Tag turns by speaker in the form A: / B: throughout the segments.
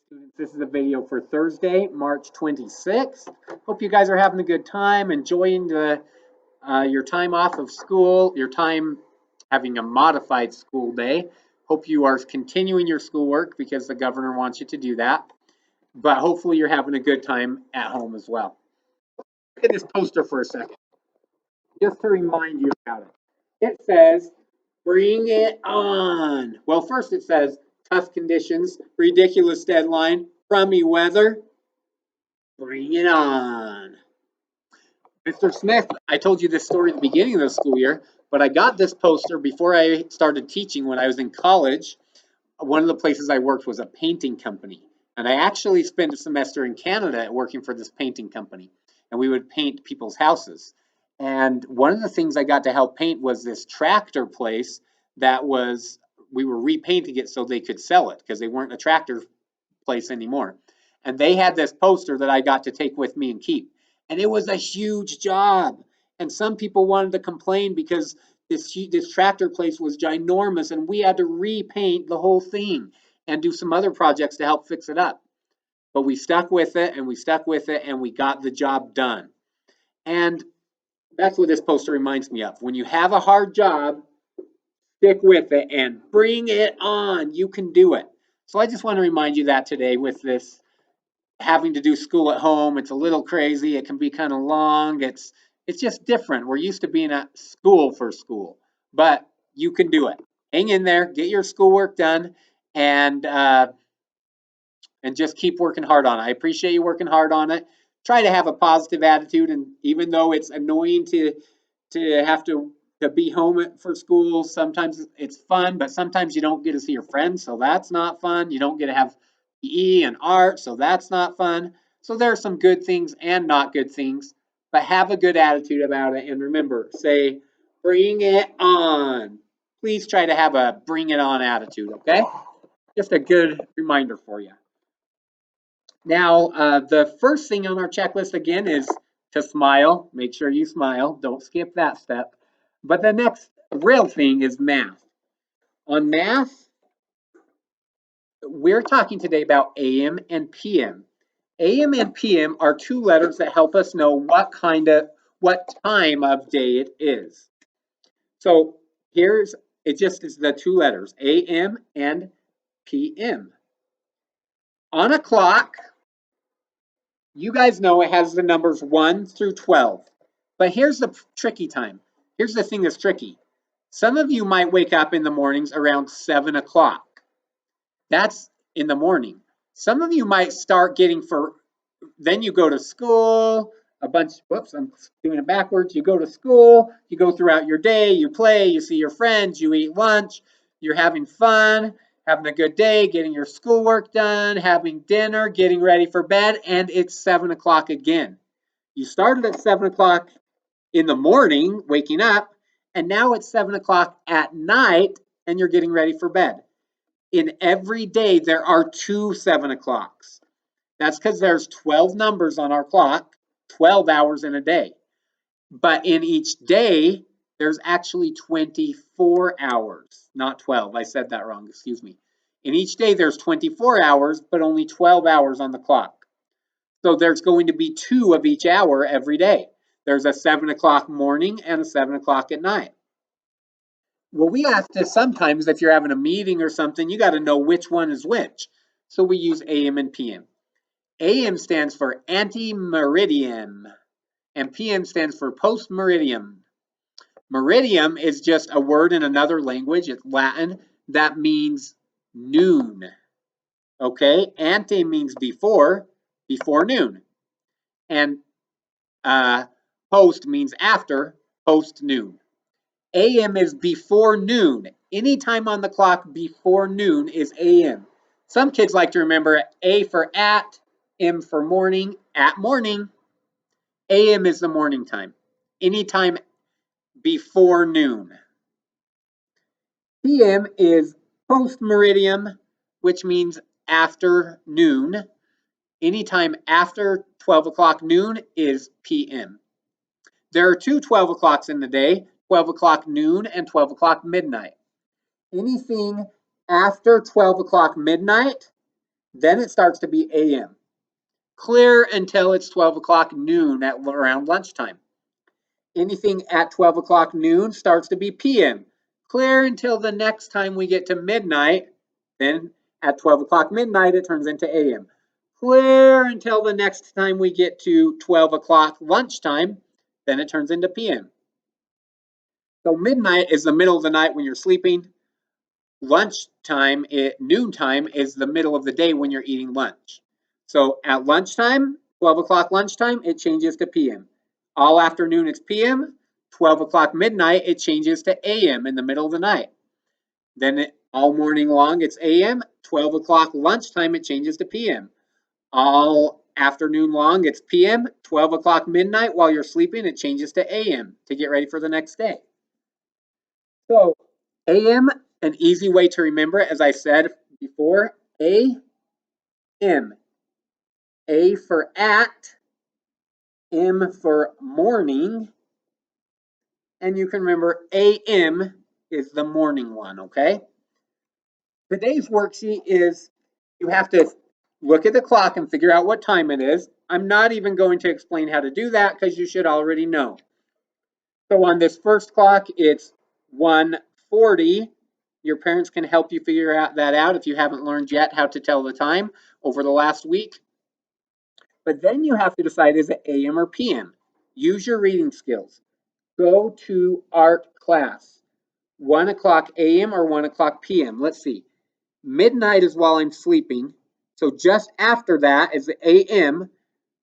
A: Students, this is a video for Thursday, March 26th. Hope you guys are having a good time, enjoying your time off of school, your time having a modified school day. Hope you are continuing your schoolwork because the governor wants you to do that. But hopefully you're having a good time at home as well. Look at this poster for a second, just to remind you about it. It says, bring it on. Well, first it says, tough conditions, ridiculous deadline, crummy weather. Bring it on. Mr. Smith, I told you this story at the beginning of the school year, but I got this poster before I started teaching when I was in college. One of the places I worked was a painting company. And I actually spent a semester in Canada working for this painting company. And we would paint people's houses. And one of the things I got to help paint was this tractor place that we were repainting it so they could sell it because they weren't a tractor place anymore. And they had this poster that I got to take with me and keep. And it was a huge job. And some people wanted to complain because this tractor place was ginormous and we had to repaint the whole thing and do some other projects to help fix it up. But we stuck with it and we stuck with it and we got the job done. And that's what this poster reminds me of. When you have a hard job, stick with it and bring it on. You can do it. So I just want to remind you that today with this having to do school at home. It's a little crazy. It can be kind of long. It's just different. We're used to being at school for school, but you can do it. Hang in there, get your schoolwork done, and just keep working hard on it. I appreciate you working hard on it. Try to have a positive attitude, and even though it's annoying to have to be home for school, sometimes it's fun, but sometimes you don't get to see your friends, so that's not fun. You don't get to have PE and art, so that's not fun. So there are some good things and not good things, but have a good attitude about it. And remember, say, bring it on. Please try to have a bring it on attitude, okay? Just a good reminder for you. Now, the first thing on our checklist again is to smile. Make sure you smile. Don't skip that step. But the next real thing is math. On math, we're talking today about AM and PM. AM and PM are two letters that help us know what time of day it is. So it just is the two letters, AM and PM. On a clock, you guys know it has the numbers 1 through 12. But here's the tricky time. Here's the thing that's tricky. Some of you might wake up in the mornings around 7 o'clock. That's in the morning. Some of you might start then you go to school, whoops, I'm doing it backwards. You go to school, you go throughout your day, you play, you see your friends, you eat lunch, you're having fun, having a good day, getting your schoolwork done, having dinner, getting ready for bed, and it's 7 o'clock again. You started at 7 o'clock in the morning, waking up, and now it's 7 o'clock at night, and you're getting ready for bed. In every day, there are 2 7 o'clocks. That's because there's 12 numbers on our clock, 12 hours in a day. But in each day, there's actually 24 hours, not 12. I said that wrong, excuse me. In each day, there's 24 hours, but only 12 hours on the clock. So there's going to be 2 of each hour every day. There's a 7 o'clock morning and a 7 o'clock at night. Well, we have to sometimes, if you're having a meeting or something, you got to know which one is which. So we use AM and PM. AM stands for ante-meridiem, and PM stands for post-meridiem. Meridiem is just a word in another language, it's Latin, that means noon. Okay, ante means before noon. And post means after, post noon. AM is before noon. Anytime on the clock before noon is AM. Some kids like to remember A for at, M for morning, at morning. AM is the morning time. Anytime before noon. PM is post meridiem, which means after noon. Anytime after 12 o'clock noon is PM. There are 2 12 o'clocks in the day, 12 o'clock noon and 12 o'clock midnight. Anything after 12 o'clock midnight Then it starts to be AM. Clear until it's 12 o'clock noon at around lunchtime. Anything at 12 o'clock noon starts to be PM. Clear until the next time we get to midnight. Then at 12 o'clock midnight, it turns into AM. Clear until the next time we get to 12 o'clock lunchtime. Then it turns into PM. So midnight is the middle of the night when you're sleeping. Lunchtime, noontime is the middle of the day when you're eating lunch. So at lunchtime, 12 o'clock lunchtime, it changes to PM. All afternoon, it's PM. 12 o'clock midnight, it changes to AM in the middle of the night. Then all morning long, it's AM. 12 o'clock lunchtime, it changes to PM. All afternoon long, it's PM. 12 o'clock midnight, while you're sleeping, it changes to AM to get ready for the next day. So AM, an easy way to remember it, as I said before, AM. A for at, M for morning, and you can remember AM is the morning one, okay? Today's worksheet is you have to look at the clock and figure out what time it is. I'm not even going to explain how to do that because you should already know. So on this first clock, it's 1:40. Your parents can help you figure that out if you haven't learned yet how to tell the time over the last week. But then you have to decide, is it AM or PM? Use your reading skills. Go to art class. 1 o'clock AM or 1 o'clock PM? Let's see. Midnight is while I'm sleeping. So just after that is the AM.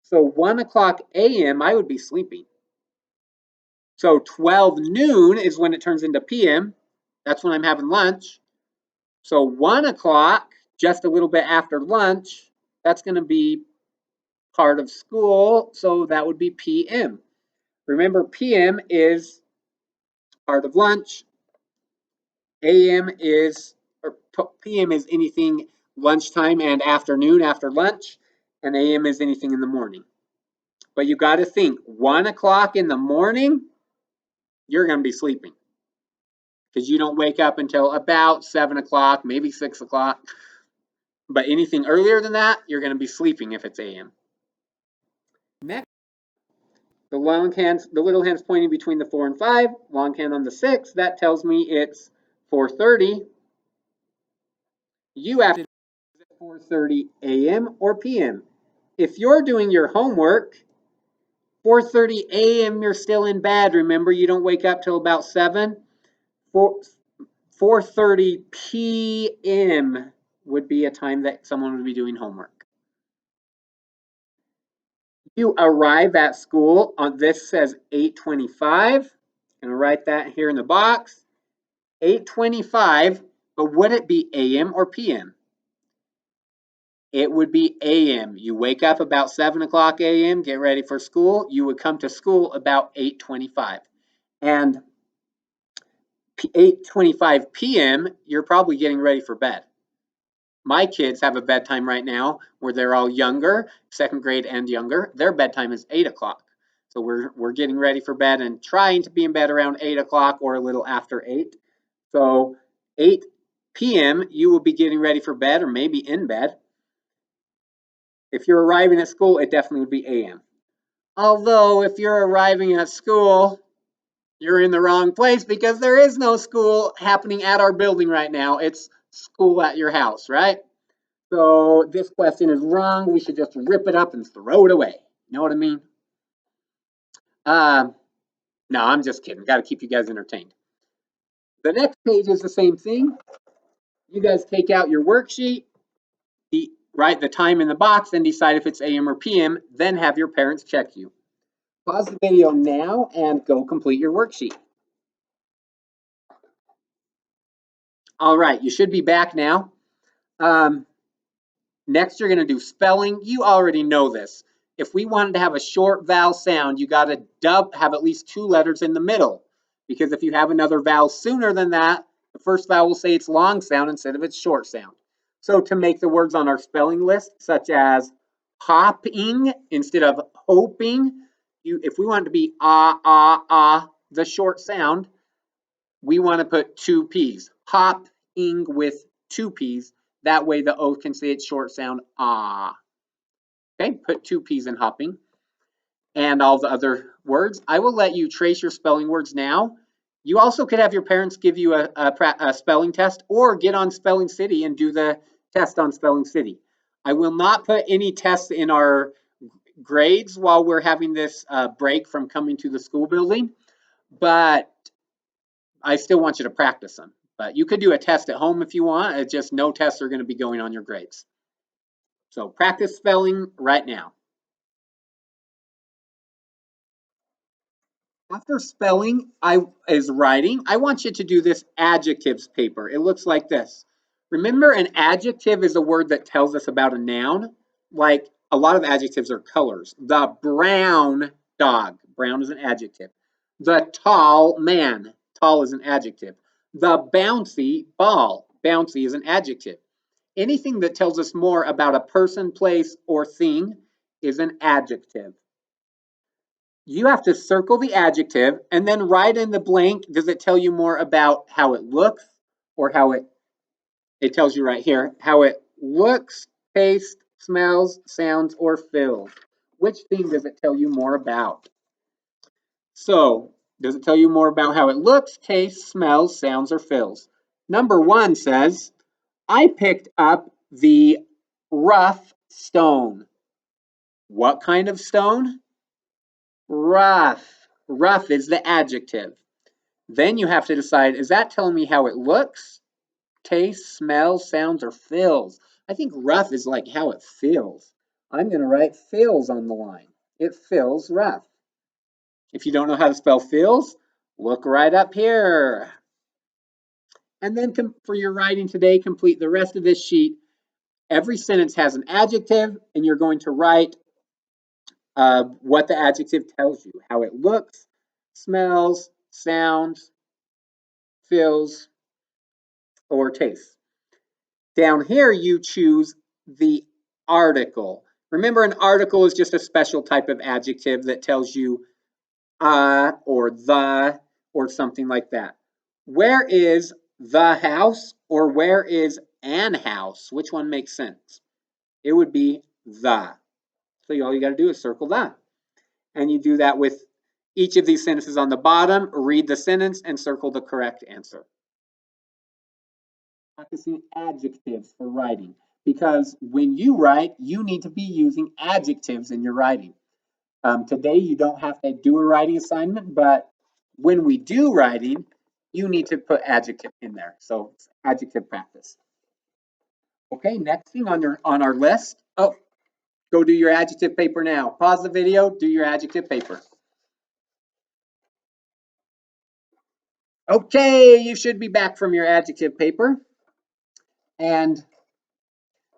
A: So 1 o'clock AM, I would be sleeping. So 12 noon is when it turns into PM. That's when I'm having lunch. So 1 o'clock, just a little bit after lunch, that's going to be part of school. So that would be PM. Remember, PM is part of lunch. AM is, or PM is anything lunchtime and afternoon after lunch, and AM is anything in the morning. But you got to think, 1 o'clock in the morning, you're going to be sleeping because you don't wake up until about 7 o'clock, maybe 6 o'clock. But anything earlier than that, you're going to be sleeping if it's AM. Next, the little hand's pointing between the 4 and 5, long hand on the 6. That tells me it's 4:30. You have to do 4:30 AM or PM. If you're doing your homework, 4:30 AM, you're still in bed. Remember, you don't wake up till about 7. 4:30 PM would be a time that someone would be doing homework. You arrive at school on this says 8:25. I'm going to write that here in the box. 8:25, but would it be AM or PM? It would be AM. You wake up about 7 o'clock AM, get ready for school. You would come to school about 8:25. And 8:25 PM, you're probably getting ready for bed. My kids have a bedtime right now where they're all younger, 2nd grade and younger. Their bedtime is 8 o'clock. So we're getting ready for bed and trying to be in bed around 8 o'clock or a little after 8. So 8 PM, you will be getting ready for bed or maybe in bed. If you're arriving at school, it definitely would be AM. Although if you're arriving at school, you're in the wrong place because there is no school happening at our building right now. It's school at your house, right? So this question is wrong. We should just rip it up and throw it away. You know what I mean? No, I'm just kidding. Got to keep you guys entertained. The next page is the same thing. You guys take out your worksheet, write the time in the box, and decide if it's AM or PM, then have your parents check you. Pause the video now and go complete your worksheet. All right, you should be back now. Next, you're going to do spelling. You already know this. If we wanted to have a short vowel sound, you got to have at least 2 letters in the middle. Because if you have another vowel sooner than that, the first vowel will say it's long sound instead of its short sound. So to make the words on our spelling list, such as hopping instead of hoping, if we want it to be the short sound, we want to put 2 P's. Hopping with 2 P's That way the O can say its short sound, ah. Okay, put 2 P's in hopping. And all the other words. I will let you trace your spelling words now. You also could have your parents give you a spelling test or get on Spelling City and do the test on Spelling City. I will not put any tests in our grades while we're having this break from coming to the school building, but I still want you to practice them. But you could do a test at home if you want. It's just no tests are going to be going on your grades. So practice spelling right now. After spelling is writing, I want you to do this adjectives paper. It looks like this. Remember, an adjective is a word that tells us about a noun. Like a lot of adjectives are colors. The brown dog, brown is an adjective. The tall man, tall is an adjective. The bouncy ball, bouncy is an adjective. Anything that tells us more about a person, place, or thing is an adjective. You have to circle the adjective and then write in the blank. Does it tell you more about how it looks or how it tells you right here, how it looks, tastes, smells, sounds, or feels? Which thing does it tell you more about? So, does it tell you more about how it looks, tastes, smells, sounds, or feels? Number 1 says, I picked up the rough stone. What kind of stone? Rough. Rough is the adjective. Then you have to decide, is that telling me how it looks, tastes, smells, sounds, or feels? I think rough is like how it feels. I'm going to write feels on the line. It feels rough. If you don't know how to spell feels, look right up here. And then for your writing today, complete the rest of this sheet. Every sentence has an adjective, and you're going to write what the adjective tells you, how it looks, smells, sounds, feels, or tastes. Down here, you choose the article. Remember, an article is just a special type of adjective that tells you or the or something like that. Where is the house or where is an house? Which one makes sense? It would be the. So all you got to do is circle the. And you do that with each of these sentences on the bottom. Read the sentence and circle the correct answer. Practicing adjectives for writing, because when you write, you need to be using adjectives in your writing. Today, you don't have to do a writing assignment, but when we do writing, you need to put adjective in there. So adjective practice. Okay, next thing on our list. Oh, go do your adjective paper now. Pause the video, do your adjective paper. Okay, you should be back from your adjective paper. And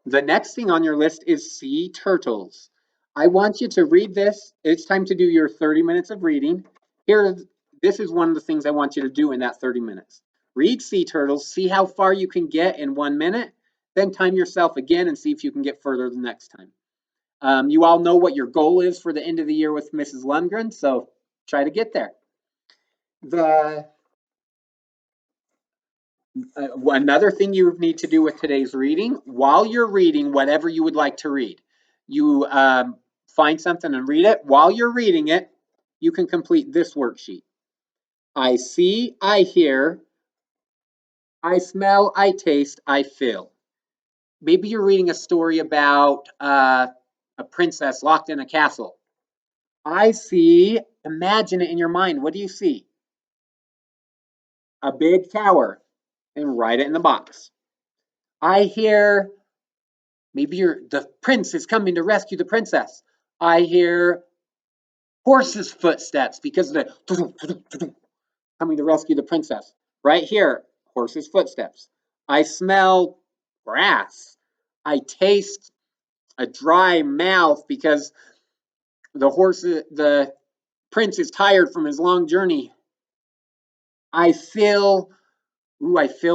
A: the next thing on your list is sea turtles. I want you to read this. It's time to do your 30 minutes of reading. This is one of the things I want you to do in that 30 minutes. Read sea turtles, see how far you can get in 1 minute, then time yourself again and see if you can get further the next time. You all know what your goal is for the end of the year with Mrs. Lundgren, so try to get there. Another thing you need to do with today's reading, while you're reading whatever you would like to read, you find something and read it. While you're reading it, you can complete this worksheet. I see, I hear, I smell, I taste, I feel. Maybe you're reading a story about a princess locked in a castle. I see, imagine it in your mind. What do you see? A big tower, and write it in the box. I hear, maybe the prince is coming to rescue the princess. I hear horse's footsteps because of the coming to rescue the princess. Right here, horse's footsteps. I smell grass. I taste a dry mouth because the prince is tired from his long journey. I feel the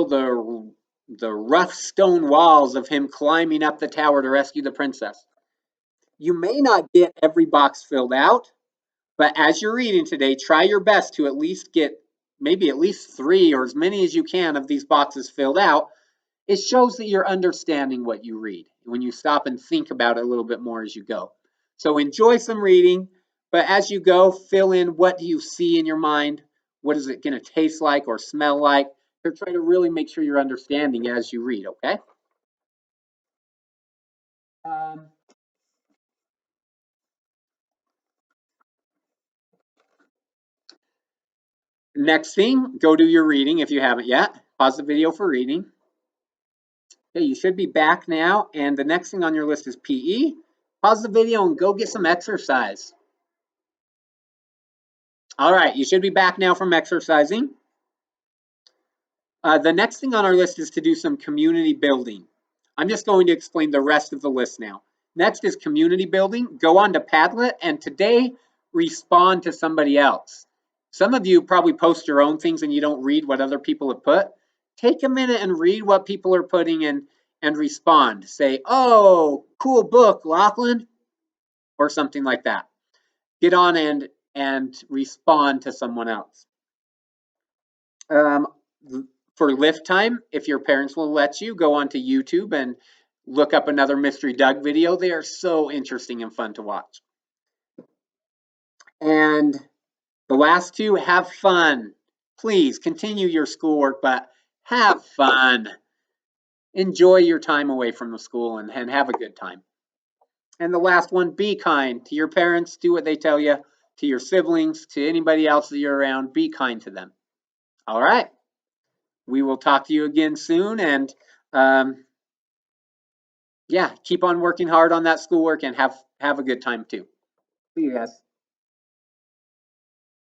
A: rough stone walls of him climbing up the tower to rescue the princess. You may not get every box filled out, but as you're reading today, try your best to at least get maybe at least 3 or as many as you can of these boxes filled out. it shows that you're understanding what you read when you stop and think about it a little bit more as you go. So enjoy some reading, but as you go, fill in what do you see in your mind? What is it going to taste like or smell like? So try to really make sure you're understanding as you read, okay? Next thing, go do your reading if you haven't yet. Pause the video for reading. Okay, you should be back now, and the next thing on your list is PE. Pause the video and go get some exercise. All right, you should be back now from exercising. The next thing on our list is to do some community building. I'm just going to explain the rest of the list now. Next is community building. Go on to Padlet and today respond to somebody else. Some of you probably post your own things and you don't read what other people have put. Take a minute and read what people are putting in and respond. Say, oh, cool book, Lachlan, or something like that. Get on and respond to someone else. For lift time, if your parents will let you, go onto YouTube and look up another Mystery Doug video. They are so interesting and fun to watch. And the last two, have fun. Please continue your schoolwork, but have fun. Enjoy your time away from the school and have a good time. And the last one, be kind to your parents. Do what they tell you. To your siblings, to anybody else that you're around, be kind to them. All right. We will talk to you again soon. And yeah, keep on working hard on that schoolwork and have a good time too. See you guys.